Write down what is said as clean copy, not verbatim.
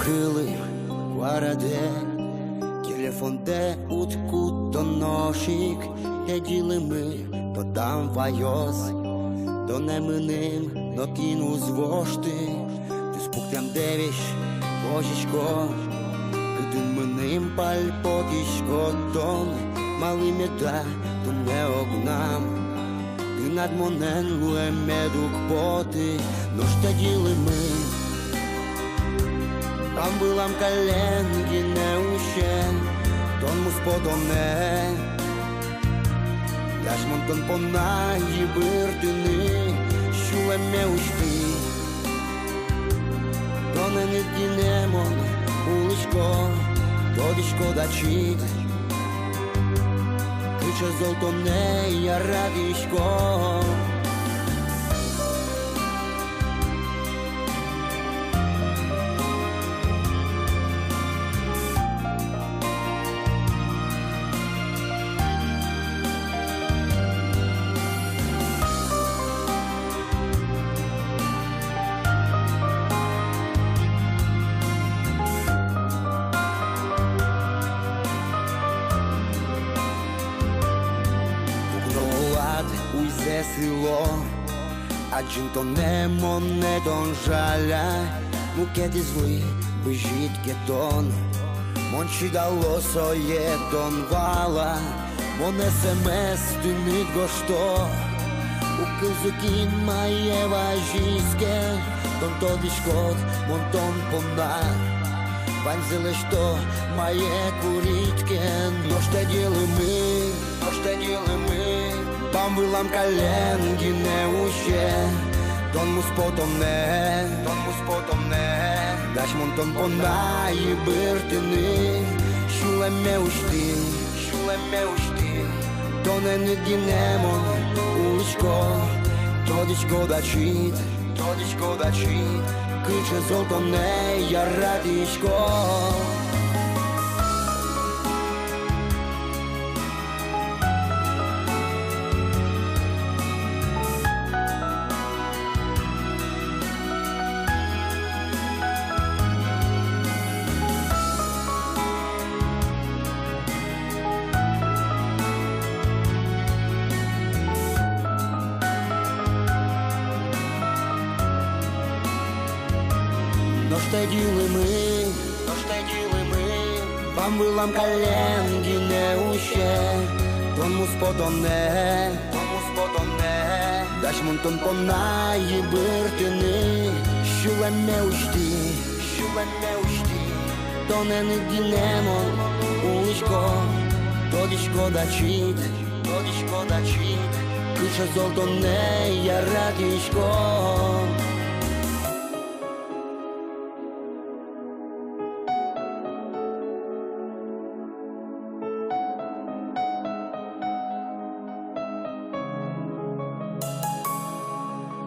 Хили, guarda telefon de utku tonoshik Hedilimi podam vajos Do nemënim no kinu zvoshti Ty spuktem devish vojishko Këtë mënim pal potishko ton Malime ta të ne ognam Ty nadmonen lue me duk poti No shtedilimi Там былам коленки не ущен Тон мусподоне Даш монтон понаї биртини Шуле ме ущти Тоне не дінемон уличко Тодишко дачит Киче золтоне я радишко Уйзе село, а джинто немо не дон жаля Мукети зли, бежит кетон Мончи дало соє дон вала Мон смс тюнит го што У кызыкин мае важиске Тон тодишкот, мон тон пона Вань зеле што мае куритке Но што делими, но што делими Там былам коленки не уще Тон муспотомне Даш монтон понаї биртини Шуле ме ущти Тоне не дінемон уличко Тодичко дачит Киче золтоне я радишко Но что делаем мы? Вам былам коленки не уще Тон мусподоне Даш монтон понаї биртини Шуле ме ущти Тоне не дінемон уличко Тодишко дачит Киче золтоне я радишко